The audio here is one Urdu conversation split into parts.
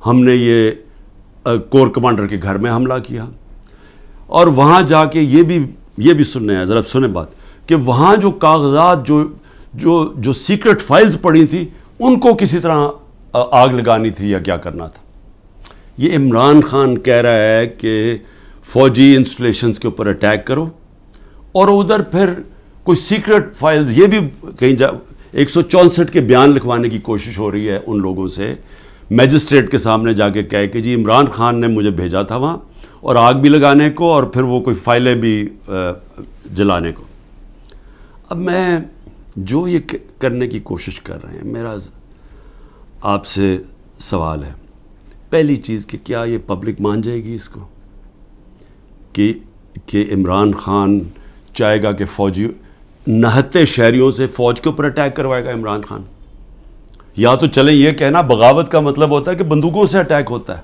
ہم نے یہ کور کمانڈر کے گھر میں حملہ کیا، اور وہاں جا کے یہ بھی سننے ہیں، ذرا سنیں بات، کہ وہاں جو کاغذات جو سیکرٹ فائلز پڑی تھی ان کو کسی طرح آگ لگانی تھی یا کیا کرنا تھا۔ یہ عمران خان کہہ رہا ہے کہ فوجی انسٹالیشنز کے اوپر اٹیک کرو، اور ادھر پھر کوئی سیکرٹ فائلز، یہ بھی کہیں 164 کے بیان لکھوانے کی کوشش ہو رہی ہے ان لوگوں سے، میجسٹریٹ کے سامنے جا کے کہے کہ جی عمران خان نے مجھے بھیجا تھا وہاں، اور آگ بھی لگانے کو اور پھر وہ کوئی فائلیں بھی جلانے کو۔ اب میں جو یہ کرنے کی کوشش کر رہے ہیں، میرا آپ سے سوال ہے، پہلی چیز کہ کیا یہ پبلک مان جائے گی اس کو کہ عمران خان چاہے گا کہ فوجی نہتے شہریوں سے فوج کے اوپر اٹیک کروائے گا عمران خان؟ یا تو چلیں یہ کہنا بغاوت کا مطلب ہوتا ہے کہ بندوقوں سے اٹیک ہوتا ہے،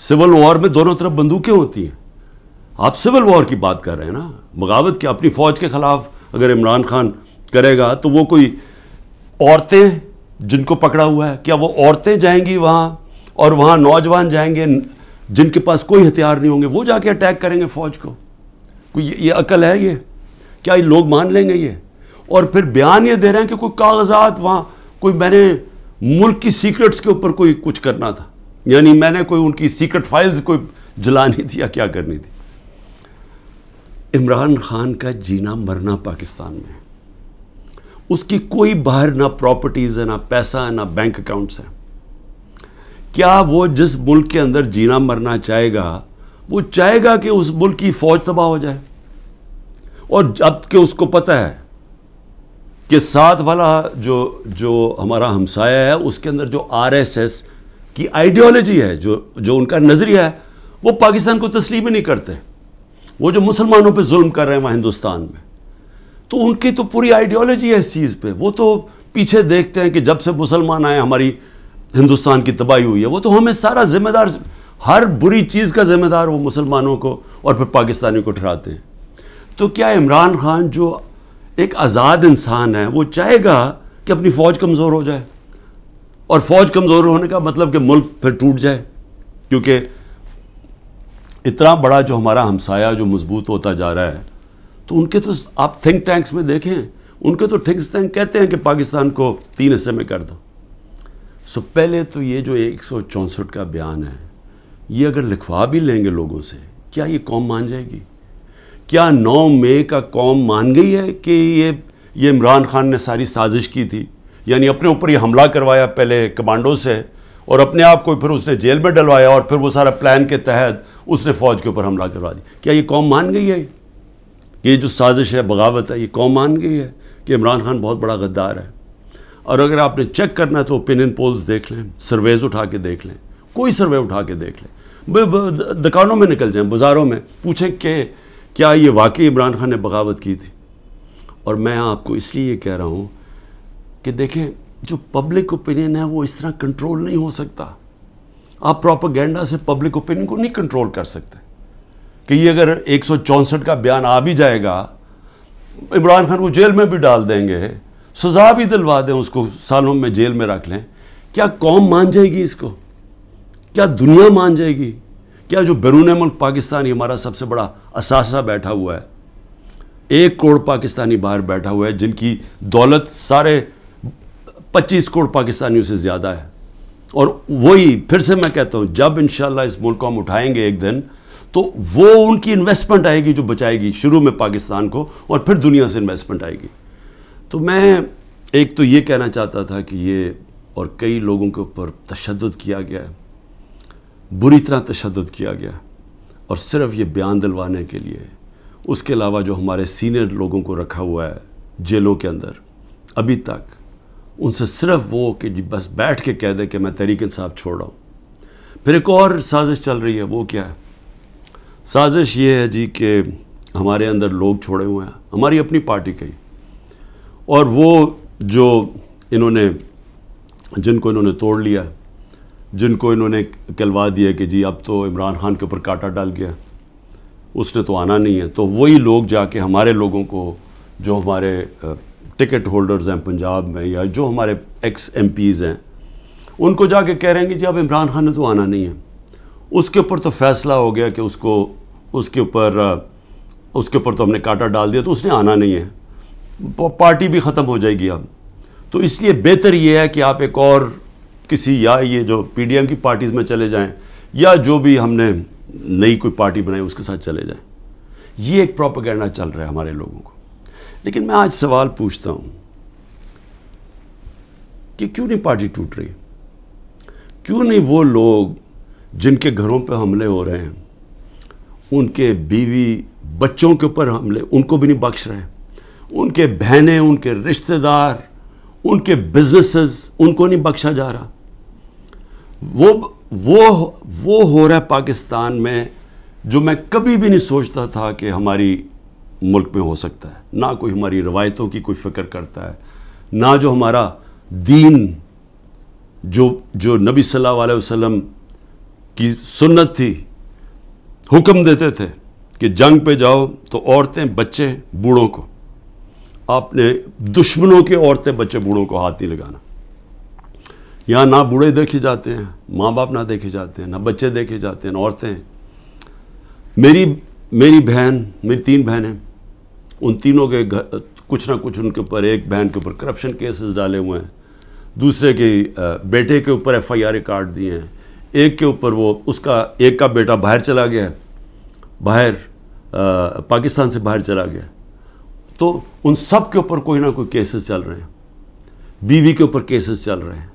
سول وار میں دونوں طرف بندوقیں ہوتی ہیں، آپ سول وار کی بات کر رہے ہیں نا، بغاوت کیا؟ اپنی فوج کے خلاف اگر عمران خان کرے گا تو وہ کوئی عورتیں جن کو پکڑا ہوا ہے، کیا وہ عورتیں جائیں گی وہاں، اور وہاں نوجوان جائیں گے جن کے پاس کوئی ہتھیار نہیں ہوں گے، وہ جا کے اٹیک کریں گے فوج کو؟ کوئی یہ عقل ہے؟ یہ کیا یہ لوگ مان لیں گے یہ؟ اور پھر بیان یہ دے رہے ہیں کہ کوئی کاغذات وہاں، کوئی میں نے ملک کی سیکرٹس کے اوپر کوئی کچھ کرنا تھا، یعنی میں نے کوئی ان کی سیکرٹ فائلز کوئی جلانی تھی یا کیا کرنی تھی۔ عمران خان کا جینا مرنا پاکستان میں، اس کی کوئی باہر نہ پراپرٹیز ہے، نہ پیسہ ہے، نہ بینک اکاؤنٹس ہیں۔ کیا وہ جس ملک کے اندر جینا مرنا چاہے گا، وہ چاہے گا کہ اس ملک کی فوج تباہ ہو جائے؟ اور جب کہ اس کو پتہ ہے کہ ساتھ والا جو ہمارا ہمسایہ ہے، اس کے اندر جو RSS کی آئیڈیالوجی ہے، جو ان کا نظریہ ہے، وہ پاکستان کو تسلیم ہی نہیں کرتے۔ وہ جو مسلمانوں پہ ظلم کر رہے ہیں وہاں ہندوستان میں، تو ان کی تو پوری آئیڈیالوجی ہے اس چیز پہ، وہ تو پیچھے دیکھتے ہیں کہ جب سے مسلمان آئے ہماری ہندوستان کی تباہی ہوئی ہے، وہ تو ہمیں سارا ذمہ دار، ہر بری چیز کا ذمہ دار وہ مسلمانوں کو اور پھر پاکستانیوں کو ٹھہراتے ہیں۔ تو کیا عمران خان جو ایک آزاد انسان ہے، وہ چاہے گا کہ اپنی فوج کمزور ہو جائے؟ اور فوج کمزور ہونے کا مطلب کہ ملک پھر ٹوٹ جائے، کیونکہ اتنا بڑا جو ہمارا ہمسایہ جو مضبوط ہوتا جا رہا ہے، تو ان کے تو آپ تھنک ٹینکس میں دیکھیں، ان کے تو تھنک ٹینک کہتے ہیں کہ پاکستان کو 3 حصے میں کر دو۔ سو پہلے تو یہ جو 164 کا بیان ہے، یہ اگر لکھوا بھی لیں گے لوگوں سے، کیا یہ قوم مان جائے گی؟ کیا 9 مئی کا قوم مان گئی ہے کہ یہ عمران خان نے ساری سازش کی تھی؟ یعنی اپنے اوپر یہ حملہ کروایا پہلے کمانڈو سے، اور اپنے آپ کو پھر اس نے جیل میں ڈلوایا، اور پھر وہ سارا پلان کے تحت اس نے فوج کے اوپر حملہ کروا دی۔ کیا یہ قوم مان گئی ہے؟ یہ جو سازش ہے، بغاوت ہے، یہ قوم مان گئی ہے کہ عمران خان بہت بڑا غدار ہے؟ اور اگر آپ نے چیک کرنا ہے تو اوپینین پولز دیکھ لیں، سرویز اٹھا کے دیکھ لیں، کوئی سروے اٹھا کے دیکھ لیں، دکانوں میں نکل جائیں، بازاروں میں پوچھیں کہ کیا یہ واقعی عمران خان نے بغاوت کی تھی؟ اور میں آپ کو اس لیے یہ کہہ رہا ہوں کہ دیکھیں، جو پبلک اوپینین ہے وہ اس طرح کنٹرول نہیں ہو سکتا۔ آپ پروپیگنڈا سے پبلک اوپینین کو نہیں کنٹرول کر سکتے کہ یہ اگر 164 کا بیان آ بھی جائے گا، عمران خان کو جیل میں بھی ڈال دیں گے، سزا بھی دلوا دیں اس کو، سالوں میں جیل میں رکھ لیں، کیا قوم مان جائے گی اس کو؟ کیا دنیا مان جائے گی؟ کیا جو بیرون ملک پاکستانی ہمارا سب سے بڑا اثاثہ بیٹھا ہوا ہے، 1 کروڑ پاکستانی باہر بیٹھا ہوا ہے، جن کی دولت سارے 25 کروڑ پاکستانیوں سے زیادہ ہے، اور وہی پھر سے میں کہتا ہوں، جب انشاءاللہ اس ملک کو ہم اٹھائیں گے ایک دن، تو وہ ان کی انویسٹمنٹ آئے گی جو بچائے گی شروع میں پاکستان کو، اور پھر دنیا سے انویسٹمنٹ آئے گی۔ تو میں ایک تو یہ کہنا چاہتا تھا کہ یہ اور کئی لوگوں کے اوپر تشدد کیا گیا ہے، بری طرح تشدد کیا گیا، اور صرف یہ بیان دلوانے کے لیے۔ اس کے علاوہ جو ہمارے سینئر لوگوں کو رکھا ہوا ہے جیلوں کے اندر ابھی تک، ان سے صرف وہ کہ جی بس بیٹھ کے کہہ دے کہ میں تحریک انصاف چھوڑ رہا ہوں۔ پھر ایک اور سازش چل رہی ہے، وہ کیا ہے؟ سازش یہ ہے جی کہ ہمارے اندر لوگ چھوڑے ہوئے ہیں، ہماری اپنی پارٹی کے ہی، اور وہ جو جن کو انہوں نے توڑ لیا، جن کو انہوں نے کہلوا دیا کہ جی اب تو عمران خان کے اوپر کانٹا ڈال گیا، اس نے تو آنا نہیں ہے، تو وہی لوگ جا کے ہمارے لوگوں کو، جو ہمارے ٹکٹ ہولڈرز ہیں پنجاب میں، یا جو ہمارے ایکس ایم پیز ہیں، ان کو جا کے کہہ رہے ہیں کہ جی اب عمران خان نے تو آنا نہیں ہے، اس کے اوپر تو فیصلہ ہو گیا کہ اس کے اوپر تو ہم نے کانٹا ڈال دیا، تو اس نے آنا نہیں ہے، پارٹی بھی ختم ہو جائے گی اب. تو اس لیے بہتر یہ ہے کہ آپ ایک اور کسی، یا یہ جو پی ڈی ایم کی پارٹیز میں چلے جائیں، یا جو بھی ہم نے نئی کوئی پارٹی بنائی اس کے ساتھ چلے جائیں. یہ ایک پروپیگنڈا چل رہا ہے ہمارے لوگوں کو. لیکن میں آج سوال پوچھتا ہوں کہ کیوں نہیں پارٹی ٹوٹ رہی؟ کیوں نہیں وہ لوگ جن کے گھروں پہ حملے ہو رہے ہیں، ان کے بیوی بچوں کے اوپر حملے، ان کو بھی نہیں بخش رہے، ان کے بہنیں، ان کے رشتہ دار، ان کے بزنسز، ان کو نہیں بخشا جا رہا؟ وہ ہو رہا ہے پاکستان میں جو میں کبھی بھی نہیں سوچتا تھا کہ ہماری ملک میں ہو سکتا ہے. نہ کوئی ہماری روایتوں کی کوئی فکر کرتا ہے، نہ جو ہمارا دین جو نبی صلی اللہ علیہ وسلم کی سنت تھی، حکم دیتے تھے کہ جنگ پہ جاؤ تو عورتیں بچے بوڑھوں کو، آپ نے دشمنوں کے عورتیں بچے بوڑھوں کو ہاتھ نہیں لگانا. یہاں نہ بوڑھے دیکھے جاتے ہیں، ماں باپ نہ دیکھے جاتے ہیں، نہ بچے دیکھے جاتے ہیں، نہ عورتیں. میری بہن، میری 3 بہنیں، ان تینوں کے کچھ نہ کچھ ان کے اوپر، ایک بہن کے اوپر کرپشن کیسز ڈالے ہوئے ہیں، دوسرے کے بیٹے کے اوپر FIR کاٹ دیے ہیں، ایک کے اوپر ایک کا بیٹا باہر چلا گیا، پاکستان سے باہر چلا گیا. تو ان سب کے اوپر کوئی نہ کوئی کیسز چل رہے ہیں، بیوی کے اوپر کیسز چل رہے ہیں.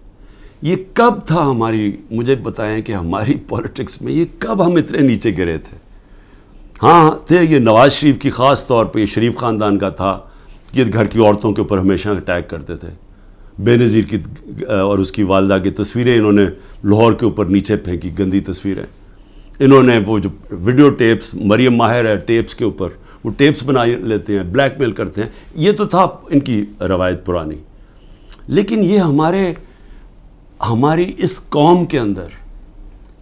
یہ کب تھا مجھے بتائیں کہ ہماری پولیٹکس میں یہ کب ہم اتنے نیچے گرے تھے؟ ہاں تھے، یہ نواز شریف کی خاص طور پہ، یہ شریف خاندان کا تھا کہ گھر کی عورتوں کے اوپر ہمیشہ اٹیک کرتے تھے. بے نظیر کی اور اس کی والدہ کی تصویریں انہوں نے لاہور کے اوپر نیچے پھینکی، گندی تصویریں. انہوں نے وہ جو ویڈیو ٹیپس، مریم ماہر ہے ٹیپس کے اوپر، وہ ٹیپس بنا لیتے ہیں، بلیک میل کرتے ہیں. یہ تو تھا ان کی روایت پرانی. لیکن یہ ہماری اس قوم کے اندر،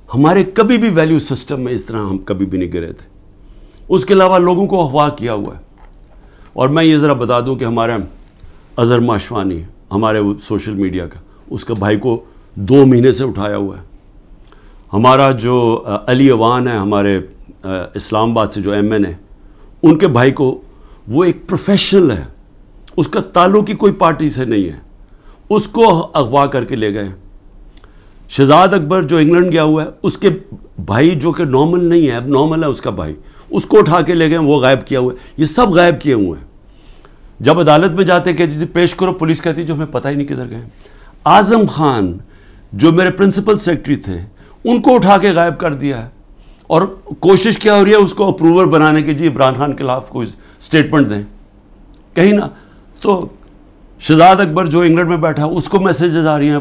ہمارے کبھی بھی ویلیو سسٹم میں اس طرح ہم کبھی بھی نہیں گرے تھے. اس کے علاوہ لوگوں کو اغوا کیا ہوا ہے. اور میں یہ ذرا بتا دوں کہ ہمارا اظہر ماشوانی، ہمارے سوشل میڈیا کا، اس کا بھائی کو 2 مہینے سے اٹھایا ہوا ہے. ہمارا جو علی اوان ہے، ہمارے اسلام آباد سے جو MN ہے، ان کے بھائی کو، وہ ایک پروفیشنل ہے، اس کا تعلق ہی کوئی پارٹی سے نہیں ہے، اس کو اغوا کر کے لے گئے. شہزاد اکبر جو انگلینڈ گیا ہوا ہے، اس کے بھائی جو کہ نارمل نہیں ہے، اب نارمل ہے اس کا بھائی، اس کو اٹھا کے لے گئے، وہ غائب کیا ہوا ہے. یہ سب غائب کیے ہوئے ہیں. جب عدالت میں جاتے کہتے تھے پیش کرو، پولیس کہتی جو ہمیں پتہ ہی نہیں کدھر گئے. اعظم خان جو میرے پرنسپل سیکرٹری تھے، ان کو اٹھا کے غائب کر دیا ہے. اور کوشش کیا ہو رہی ہے اس کو اپروور بنانے کی، جی عمران خان کے خلاف کوئی سٹیٹمنٹ دیں کہیں نہ. تو شہزاد اکبر جو انگلینڈ میں بیٹھا، اس کو میسیجز آ رہی ہیں،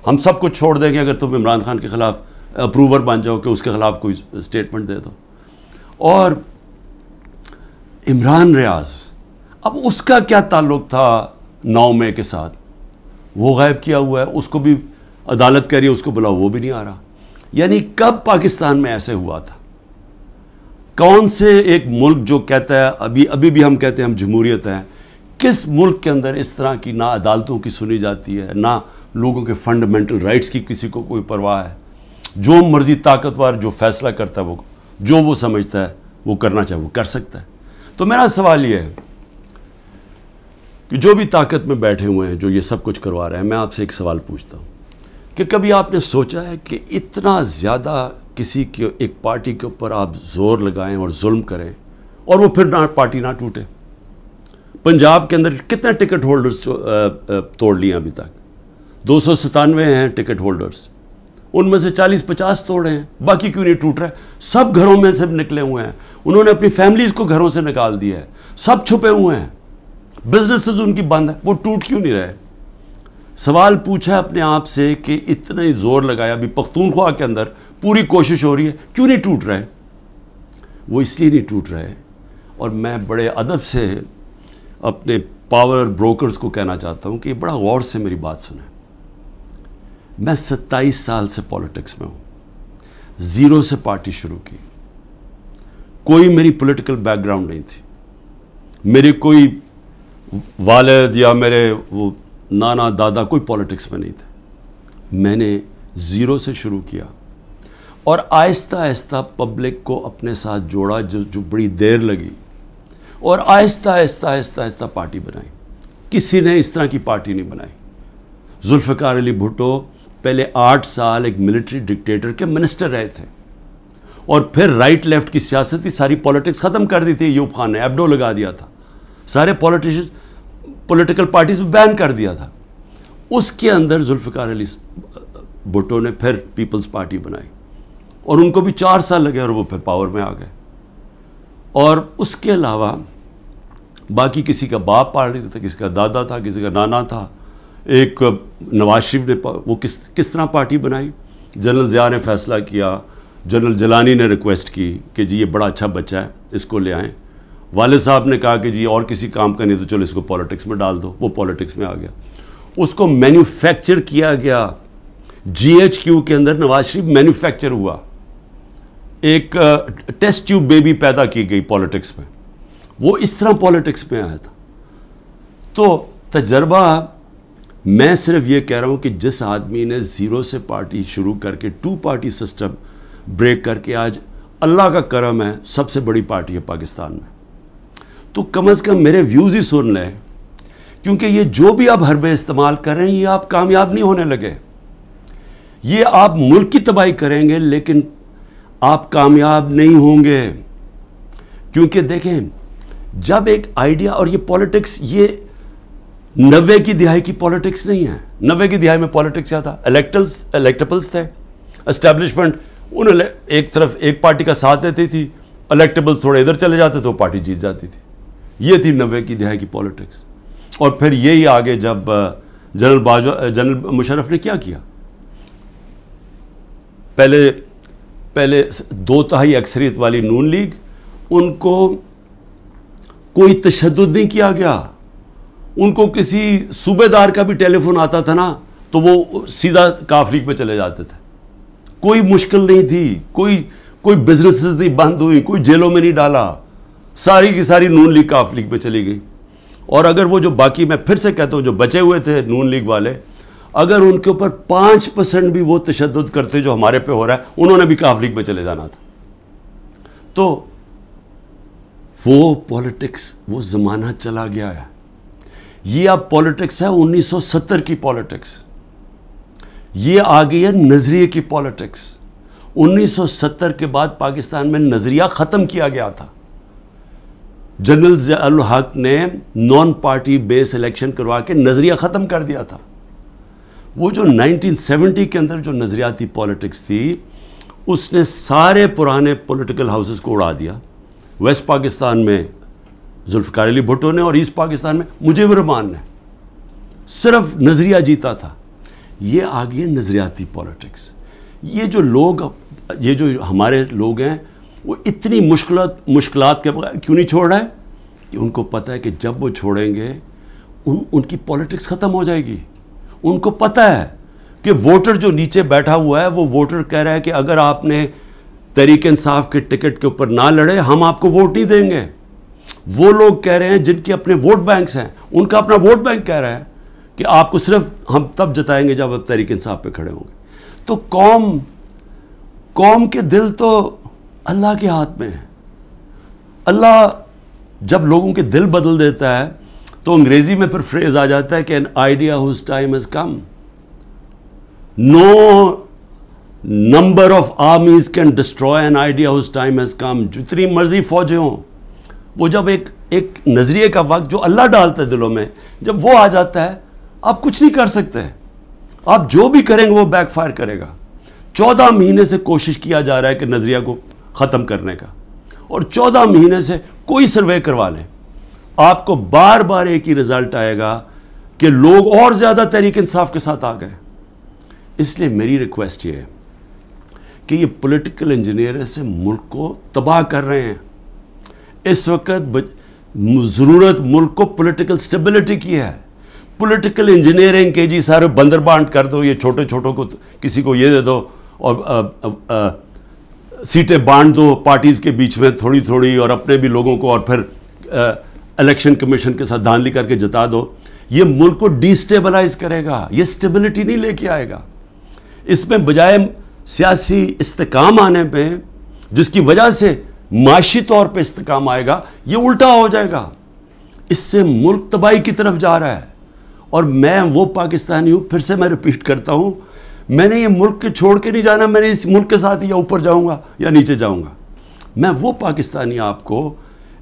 ہم سب کچھ چھوڑ دیں گے اگر تم عمران خان کے خلاف اپروور بن جاؤ کہ اس کے خلاف کوئی سٹیٹمنٹ دے دو. اور عمران ریاض، اب اس کا کیا تعلق تھا 9 مئی کے ساتھ؟ وہ غائب کیا ہوا ہے، اس کو بھی عدالت کہہ رہی ہے اس کو بلاؤ، وہ بھی نہیں آ رہا. یعنی کب پاکستان میں ایسے ہوا تھا؟ کون سے ایک ملک جو کہتا ہے، ابھی بھی ہم کہتے ہیں ہم جمہوریت ہیں، کس ملک کے اندر اس طرح کی نہ عدالتوں کی سنی جاتی ہے، نہ لوگوں کے فنڈامنٹل رائٹس کی کسی کو کوئی پرواہ ہے؟ جو مرضی طاقتور جو فیصلہ کرتا ہے، وہ جو وہ سمجھتا ہے وہ کرنا چاہے وہ کر سکتا ہے. تو میرا سوال یہ ہے کہ جو بھی طاقت میں بیٹھے ہوئے ہیں، جو یہ سب کچھ کروا رہے ہیں، میں آپ سے ایک سوال پوچھتا ہوں کہ کبھی آپ نے سوچا ہے کہ اتنا زیادہ کسی کے ایک پارٹی کے اوپر آپ زور لگائیں اور ظلم کریں اور وہ پھر پارٹی نہ ٹوٹے؟ پنجاب کے اندر کتنے ٹکٹ ہولڈرز توڑ لیے ابھی تک؟ 297 ہیں ٹکٹ ہولڈرز، ان میں سے 40-50 توڑے ہیں. باقی کیوں نہیں ٹوٹ رہے؟ سب گھروں میں سے نکلے ہوئے ہیں، انہوں نے اپنی فیملیز کو گھروں سے نکال دیا ہے، سب چھپے ہوئے ہیں، بزنسز ان کی بند ہے، وہ ٹوٹ کیوں نہیں رہے؟ سوال پوچھا اپنے آپ سے کہ اتنا ہی زور لگایا، ابھی پختونخوا کے اندر پوری کوشش ہو رہی ہے، کیوں نہیں ٹوٹ رہے؟ وہ اس لیے نہیں ٹوٹ رہے. اور میں بڑے ادب سے اپنے پاور بروکرز کو کہنا چاہتا ہوں کہ بڑا غور سے میری بات سنیں. میں 27 سال سے پولیٹکس میں ہوں، 0 سے پارٹی شروع کی. کوئی میری پولیٹیکل بیک گراؤنڈ نہیں تھی، میری کوئی والد یا میرے وہ نانا دادا کوئی پولیٹکس میں نہیں تھے. میں نے زیرو سے شروع کیا اور آہستہ آہستہ پبلک کو اپنے ساتھ جوڑا، جو بڑی دیر لگی، اور آہستہ آہستہ آہستہ آہستہ پارٹی بنائی. کسی نے اس طرح کی پارٹی نہیں بنائی. ذوالفقار علی بھٹو پہلے 8 سال ایک ملٹری ڈکٹیٹر کے منسٹر رہے تھے، اور پھر رائٹ لیفٹ کی سیاست تھی، ساری پولیٹکس ختم کر دی تھی. ایوب خان نے ایبڈو لگا دیا تھا، سارے پولیٹیکل پارٹیز بین کر دیا تھا. اس کے اندر ذوالفقار علی بھٹو نے پھر پیپلز پارٹی بنائی، اور ان کو بھی 4 سال لگے اور وہ پھر پاور میں آ گئے. اور اس کے علاوہ باقی کسی کا باپ پارٹی تھا، کسی کا دادا تھا، کسی کا نانا تھا. ایک نواز شریف نے وہ کس طرح پارٹی بنائی. جنرل ضیاء نے فیصلہ کیا، جنرل جیلانی نے ریکویسٹ کی کہ جی یہ بڑا اچھا بچہ ہے، اس کو لے آئیں. والد صاحب نے کہا کہ جی اور کسی کام کا نہیں تو چلو اس کو پولیٹکس میں ڈال دو. وہ پولیٹکس میں آ گیا. اس کو مینوفیکچر کیا گیا. جی ایچ کیو کے اندر نواز شریف مینوفیکچر ہوا. ایک ٹیسٹ ٹیوب بیبی پیدا کی گئی پولیٹکس میں. وہ اس طرح پولیٹکس میں آیا تھا. تو تجربہ، میں صرف یہ کہہ رہا ہوں کہ جس آدمی نے زیرو سے پارٹی شروع کر کے 2 پارٹی سسٹم بریک کر کے آج اللہ کا کرم ہے سب سے بڑی پارٹی ہے پاکستان میں، تو کم از کم میرے ویوز ہی سن لیں. کیونکہ یہ جو بھی آپ حربے استعمال کر رہے ہیں یہ آپ کامیاب نہیں ہونے لگے. یہ آپ ملک کی تباہی کریں گے لیکن آپ کامیاب نہیں ہوں گے. کیونکہ دیکھیں، جب ایک آئیڈیا، اور یہ پولیٹکس یہ 90 کی دہائی کی پولیٹکس نہیں ہے. 90 کی دہائی میں پولیٹکس کیا تھا؟ الیکٹیبلز تھے. اسٹیبلشمنٹ انہیں ایک طرف ایک پارٹی کا ساتھ دیتی تھی، الیکٹیبلز تھوڑے ادھر چلے جاتے تو پارٹی جیت جاتی تھی. یہ تھی 90 کی دہائی کی پولیٹکس. اور پھر یہی آگے جب جنرل مشرف نے کیا کیا، پہلے 2/3 اکثریت والی نون لیگ، ان کو کوئی تشدد نہیں کیا گیا. ان کو کسی صوبے دار کا بھی ٹیلی فون آتا تھا نا تو وہ سیدھا کاف لیگ پہ چلے جاتے تھے. کوئی مشکل نہیں تھی، کوئی بزنسز نہیں بند ہوئی، کوئی جیلوں میں نہیں ڈالا. ساری کی ساری نون لیگ کاف لیگ پہ چلی گئی. اور اگر وہ جو باقی، میں پھر سے کہتا ہوں، جو بچے ہوئے تھے نون لیگ والے، اگر ان کے اوپر 5% بھی وہ تشدد کرتے جو ہمارے پہ ہو رہا ہے، انہوں نے بھی کاف لیگ میں چلے جانا تھا. تو وہ پولیٹکس، وہ زمانہ چلا گیا ہے. یہ اب پولیٹکس ہے 1970 کی پولیٹکس. یہ آ گئی ہے نظریے کی پولیٹکس. 1970 کے بعد پاکستان میں نظریہ ختم کیا گیا تھا. جنرل ضیاء الحق نے نان پارٹی بیس الیکشن کروا کے نظریہ ختم کر دیا تھا. وہ جو 1970 کے اندر جو نظریاتی پولیٹکس تھی، اس نے سارے پرانے پولیٹیکل ہاؤسز کو اڑا دیا. ویسٹ پاکستان میں ذوالفقار علی بھٹو نے، اور ایسٹ پاکستان میں مجیب الرحمان نے. صرف نظریہ جیتا تھا. یہ آ گئی ہے نظریاتی پولیٹکس. یہ جو ہمارے لوگ ہیں وہ اتنی مشکلات کے بغیر کیوں نہیں چھوڑ رہے؟ کہ ان کو پتہ ہے کہ جب وہ چھوڑیں گے ان کی پولیٹکس ختم ہو جائے گی. ان کو پتہ ہے کہ ووٹر جو نیچے بیٹھا ہوا ہے، وہ ووٹر کہہ رہا ہے کہ اگر آپ نے تحریک انصاف کے ٹکٹ کے اوپر نہ لڑے ہم آپ کو ووٹ نہیں دیں گے. وہ لوگ کہہ رہے ہیں جن کے اپنے ووٹ بینکس ہیں، ان کا اپنا ووٹ بینک کہہ رہا ہے کہ آپ کو صرف ہم تب جتائیں گے جب آپ تحریک انصاف پہ کھڑے ہوں گے. تو قوم کے دل تو اللہ کے ہاتھ میں ہے. اللہ جب لوگوں کے دل بدل دیتا ہے تو انگریزی میں پھر فریز آ جاتا ہے کہ an idea whose time has come. No number of armies can destroy an idea whose time has come. جتنی مرضی فوجیں ہوں، وہ جب ایک نظریے کا وقت جو اللہ ڈالتا ہے دلوں میں، جب وہ آ جاتا ہے آپ کچھ نہیں کر سکتے. آپ جو بھی کریں گے وہ بیک فائر کرے گا. 14 مہینے سے کوشش کیا جا رہا ہے کہ نظریہ کو ختم کرنے کا، اور 14 مہینے سے کوئی سروے کروا لیں، آپ کو بار بار ایک ہی رزلٹ آئے گا کہ لوگ اور زیادہ تحریک انصاف کے ساتھ آ گئے. اس لیے میری ریکویسٹ یہ ہے کہ یہ پولیٹیکل انجینئر سے ملک کو تباہ کر رہے ہیں. اس وقت ضرورت ملک کو پولیٹیکل سٹیبلٹی کی ہے. پولیٹیکل انجینئرنگ کے جی سارے بندر بانٹ کر دو، یہ چھوٹے چھوٹوں کو کسی کو یہ دے دو اور سیٹیں بانٹ دو پارٹیز کے بیچ میں تھوڑی تھوڑی، اور اپنے بھی لوگوں کو، اور پھر الیکشن کمیشن کے ساتھ دھاندلی کر کے جتا دو. یہ ملک کو ڈی سٹیبلائز کرے گا، یہ سٹیبلٹی نہیں لے کے آئے گا. اس میں بجائے سیاسی استحکام آنے پہ جس کی وجہ سے معاشی طور پہ استحکام آئے گا، یہ الٹا ہو جائے گا. اس سے ملک تباہی کی طرف جا رہا ہے. اور میں وہ پاکستانی ہوں، پھر سے میں ریپیٹ کرتا ہوں، میں نے یہ ملک کے چھوڑ کے نہیں جانا. میں نے اس ملک کے ساتھ یا اوپر جاؤں گا یا نیچے جاؤں گا. میں وہ پاکستانی آپ کو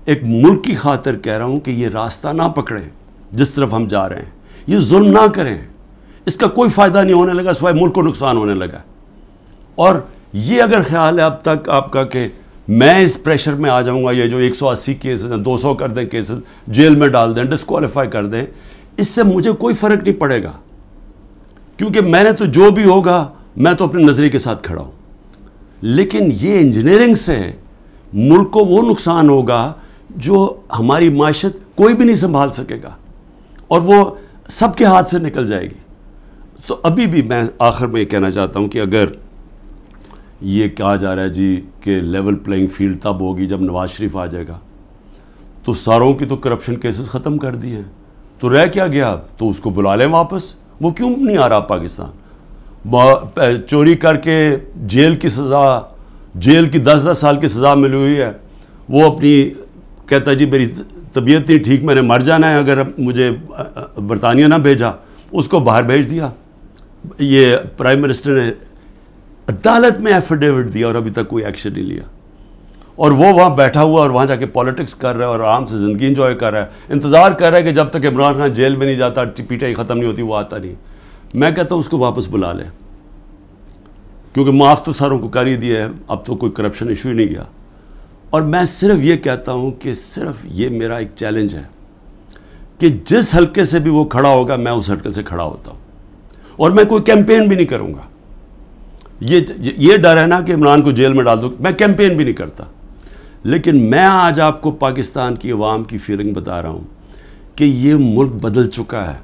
ایک ملک کی خاطر کہہ رہا ہوں کہ یہ راستہ نہ پکڑیں جس طرف ہم جا رہے ہیں. یہ ظلم نہ کریں. اس کا کوئی فائدہ نہیں ہونے لگا سوائے ملک کو نقصان ہونے لگا. اور یہ اگر خیال ہے اب تک آپ کا کہ میں اس پریشر میں آ جاؤں گا، یہ جو 180 کیسز ہیں 200 کر دیں، کیسز جیل میں ڈال دیں، ڈسکوالیفائی کر دیں، اس سے مجھے کوئی فرق نہیں پڑے گا. کیونکہ میں نے تو جو بھی ہوگا میں تو اپنے نظریے کے ساتھ کھڑا ہوں. لیکن یہ انجینئرنگ سے ملک کو وہ نقصان ہوگا جو ہماری معیشت کوئی بھی نہیں سنبھال سکے گا اور وہ سب کے ہاتھ سے نکل جائے گی. تو ابھی بھی میں آخر میں یہ کہنا چاہتا ہوں کہ اگر یہ کہا جا رہا ہے جی کہ لیول پلینگ فیلڈ تب ہوگی جب نواز شریف آ جائے گا، تو ساروں کی تو کرپشن کیسز ختم کر دیے ہیں، تو رہ کیا گیا اب؟ تو اس کو بلا لیں واپس. وہ کیوں نہیں آ رہا پاکستان؟ چوری کر کے جیل کی سزا، جیل کی 10 سال کی سزا ملی ہوئی ہے، وہ اپنی کہتا ہے جی میری طبیعت نہیں ٹھیک، میں نے مر جانا ہے اگر مجھے برطانیہ نہ بھیجا. اس کو باہر بھیج دیا. یہ پرائم منسٹر نے عدالت میں ایفیڈیوٹ دیا اور ابھی تک کوئی ایکشن نہیں لیا. اور وہ وہاں بیٹھا ہوا اور وہاں جا کے پالیٹکس کر رہا ہے اور آرام سے زندگی انجوائے کر رہا ہے. انتظار کر رہا ہے کہ جب تک عمران خان جیل میں نہیں جاتا، پی ٹی آئی ختم نہیں ہوتی، وہ آتا نہیں. میں کہتا ہوں اس کو واپس بلا لیں، کیونکہ معاف تو ساروں کو کر ہی دیا ہے، اب تو کوئی کرپشن ایشو ہی نہیں گیا. اور میں صرف یہ کہتا ہوں کہ صرف یہ میرا ایک چیلنج ہے کہ جس حلقے سے بھی وہ کھڑا ہوگا میں اس حلقے سے کھڑا ہوتا ہوں. اور میں کوئی کیمپین بھی نہیں کروں گا. یہ ڈر ہے نا کہ عمران کو جیل میں ڈال دو، میں کیمپین بھی نہیں کرتا. لیکن میں آج آپ کو پاکستان کی عوام کی فیلنگ بتا رہا ہوں کہ یہ ملک بدل چکا ہے.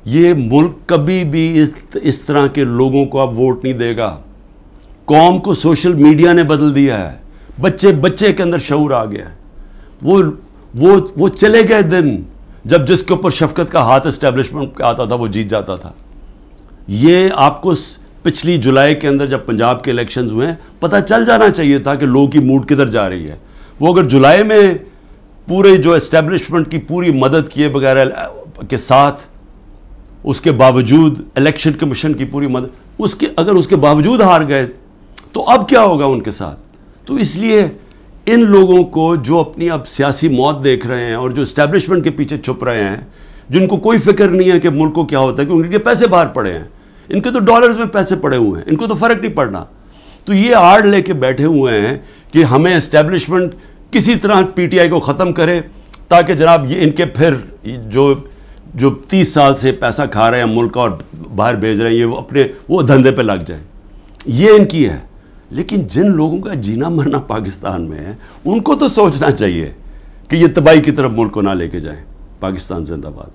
یہ ملک کبھی بھی اس طرح کے لوگوں کو اب ووٹ نہیں دے گا. قوم کو سوشل میڈیا نے بدل دیا ہے. بچے کے اندر شعور آ گیا ہے. وہ چلے گئے دن جب جس کے اوپر شفقت کا ہاتھ اسٹیبلشمنٹ کا آتا تھا وہ جیت جاتا تھا. یہ آپ کو پچھلی جولائی کے اندر جب پنجاب کے الیکشنز ہوئے ہیں پتہ چل جانا چاہیے تھا کہ لوگوں کی موڈ کدھر جا رہی ہے. وہ اگر جولائی میں پورے جو اسٹیبلشمنٹ کی پوری مدد کیے بغیر کے ساتھ، اس کے باوجود الیکشن کمیشن کی پوری مدد، اگر اس کے باوجود ہار گئے تو اب کیا ہوگا ان کے ساتھ؟ تو اس لیے ان لوگوں کو جو اپنی اب سیاسی موت دیکھ رہے ہیں اور جو اسٹیبلشمنٹ کے پیچھے چھپ رہے ہیں، جن کو کوئی فکر نہیں ہے کہ ملک کو کیا ہوتا ہے، کیونکہ ان کے پیسے باہر پڑے ہیں، ان کے تو ڈالرز میں پیسے پڑے ہوئے ہیں، ان کو تو فرق نہیں پڑنا. تو یہ آڑ لے کے بیٹھے ہوئے ہیں کہ ہمیں اسٹیبلشمنٹ کسی طرح پی ٹی آئی کو ختم کرے تاکہ جناب یہ ان کے پھر جو 30 سال سے پیسہ کھا رہے ہیں ملک کا اور باہر بھیج رہے ہیں، یہ اپنے وہ دھندے پہ لگ جائیں. یہ ان کی ہے. لیکن جن لوگوں کا جینا مرنا پاکستان میں ہے ان کو تو سوچنا چاہیے کہ یہ تباہی کی طرف ملک کو نہ لے کے جائیں. پاکستان زندہ باد.